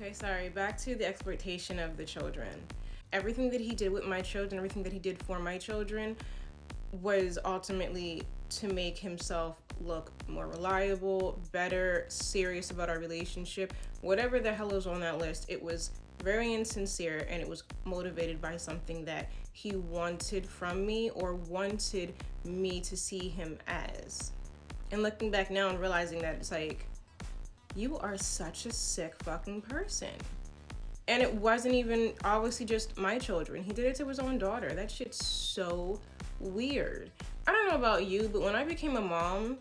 Okay, sorry, back to the exploitation of the children. Everything that he did with my children, everything that he did for my children was ultimately to make himself look more reliable, better, serious about our relationship. Whatever the hell is on that list, it was very insincere and it was motivated by something that he wanted from me or wanted me to see him as. And looking back now and realizing that it's like, you are such a sick fucking person. And it wasn't even obviously just my children. He did it to his own daughter. That shit's so weird. I don't know about you, but when I became a mom,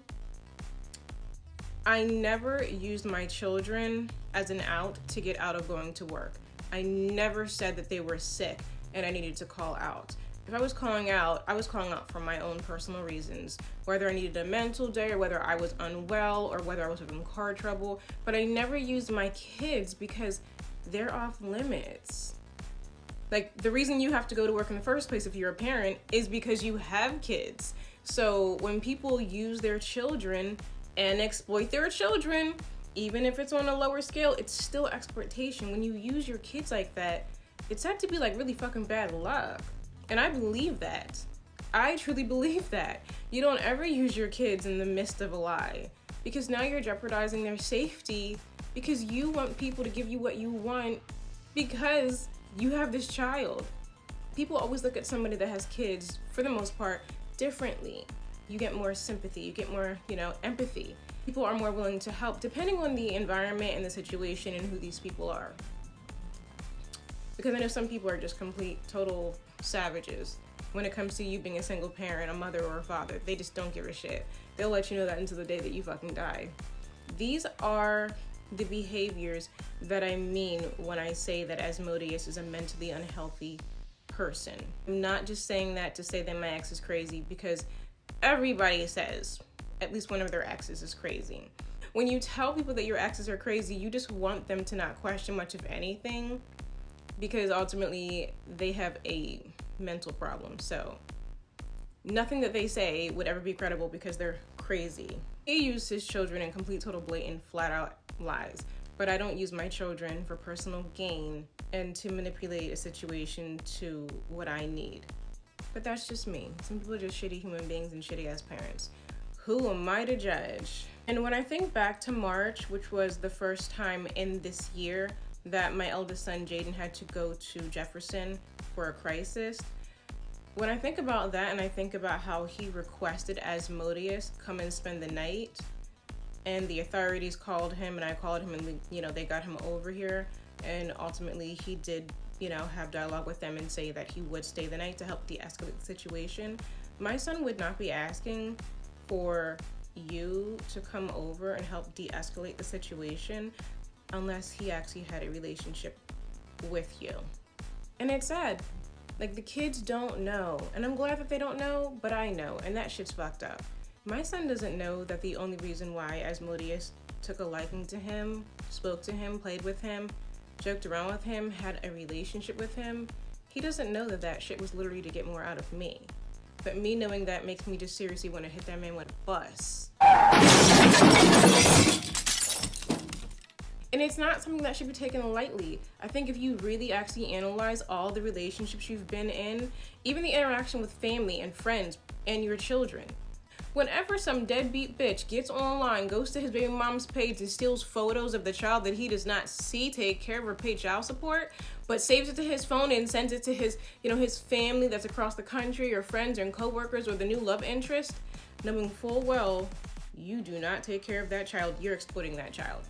I never used my children as an out to get out of going to work. I never said that they were sick and I needed to call out. If I was calling out, I was calling out for my own personal reasons, whether I needed a mental day or whether I was unwell or whether I was having car trouble. But I never used my kids because they're off limits. Like, the reason you have to go to work in the first place if you're a parent is because you have kids. So when people use their children and exploit their children, even if it's on a lower scale, it's still exploitation. When you use your kids like that, it's said to be like really fucking bad luck. And I believe that. I truly believe that. You don't ever use your kids in the midst of a lie, because now you're jeopardizing their safety because you want people to give you what you want because you have this child. People always look at somebody that has kids, for the most part, differently. You get more sympathy, you get more, empathy. People are more willing to help depending on the environment and the situation and who these people are. Because I know some people are just complete, total savages when it comes to you being a single parent, a mother or a father. They just don't give a shit. They'll let you know that until the day that you fucking die. These are the behaviors that I mean when I say that Asmodeus is a mentally unhealthy person. I'm not just saying that to say that my ex is crazy, because everybody says at least one of their exes is crazy. When you tell people that your exes are crazy, you just want them to not question much of anything, because ultimately they have a mental problem. So nothing that they say would ever be credible because they're crazy. He used his children in complete, total, blatant, flat out lies. But I don't use my children for personal gain and to manipulate a situation to what I need. But that's just me. Some people are just shitty human beings and shitty ass parents. Who am I to judge? And when I think back to March, which was the first time in this year that my eldest son Jaden had to go to Jefferson for a crisis, when I think about that and I think about how he requested Asmodeus come and spend the night, and the authorities called him and I called him and they got him over here, and ultimately he did have dialogue with them and say that he would stay the night to help de-escalate the situation. My son would not be asking for you to come over and help de-escalate the situation unless he actually had a relationship with you. And it's sad. Like, the kids don't know. And I'm glad that they don't know, but I know. And that shit's fucked up. My son doesn't know that the only reason why Asmodeus took a liking to him, spoke to him, played with him, joked around with him, had a relationship with him, he doesn't know that that shit was literally to get more out of me. But me knowing that makes me just seriously want to hit that man with a bus. And it's not something that should be taken lightly. I think if you really actually analyze all the relationships you've been in, even the interaction with family and friends and your children, whenever some deadbeat bitch gets online, goes to his baby mom's page and steals photos of the child that he does not see, take care of, or pay child support, but saves it to his phone and sends it to his, his family that's across the country, or friends and coworkers, or the new love interest, knowing full well you do not take care of that child, you're exploiting that child.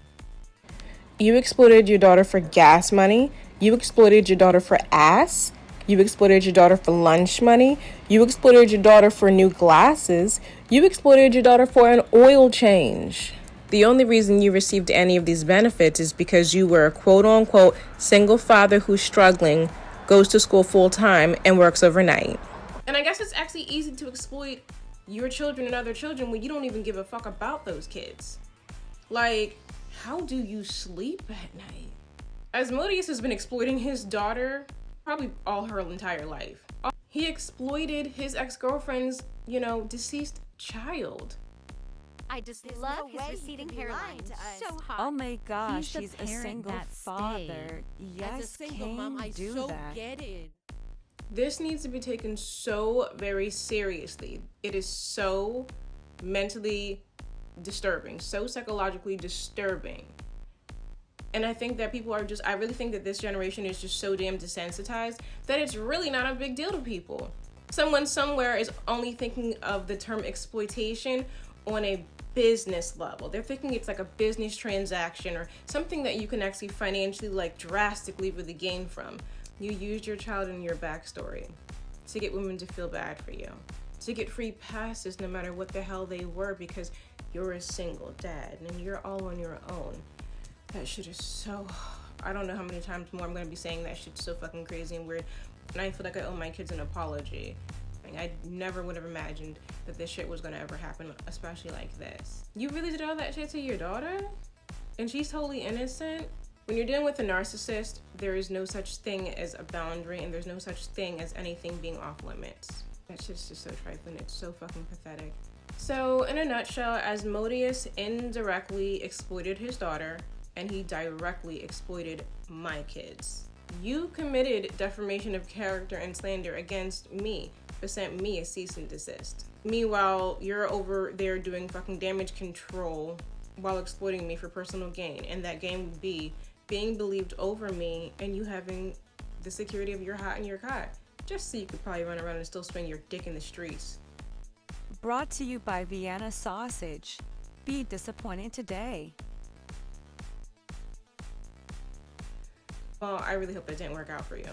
You exploited your daughter for gas money. You exploited your daughter for ass. You exploited your daughter for lunch money. You exploited your daughter for new glasses. You exploited your daughter for an oil change. The only reason you received any of these benefits is because you were a quote-unquote single father who's struggling, goes to school full-time, and works overnight. And I guess it's actually easy to exploit your children and other children when you don't even give a fuck about those kids. Like, how do you sleep at night? Asmodeus has been exploiting his daughter probably all her entire life. He exploited his ex-girlfriend's, deceased child. I just There's love no his way he receding could be lying hairline. to us. So hot. Oh my gosh, He's the he's a parent single that father. stayed. Yes, As a single Kane, mom, I do so that. get it. This needs to be taken so very seriously. It is so mentally disturbing, so psychologically disturbing. And I think that I really think that this generation is just so damn desensitized that it's really not a big deal to people. Someone somewhere is only thinking of the term exploitation on a business level. They're thinking it's like a business transaction or something that you can actually financially like drastically really gain from. You used your child in your backstory to get women to feel bad for you, to get free passes no matter what the hell they were because you're a single dad and you're all on your own. That shit is so, I don't know how many times more I'm gonna be saying that shit's so fucking crazy and weird. And I feel like I owe my kids an apology. I never would have imagined that this shit was gonna ever happen, especially like this. You really did all that shit to your daughter? And she's totally innocent? When you're dealing with a narcissist, there is no such thing as a boundary and there's no such thing as anything being off limits. That shit's just so trifling. It's so fucking pathetic. So, in a nutshell, Asmodeus indirectly exploited his daughter and he directly exploited my kids. You committed defamation of character and slander against me, but sent me a cease and desist. Meanwhile, you're over there doing fucking damage control while exploiting me for personal gain, and that gain would be being believed over me and you having the security of your hot and your cot, just so you could probably run around and still swing your dick in the streets. Brought to you by Vienna Sausage. Be disappointed today. Well, I really hope that didn't work out for you.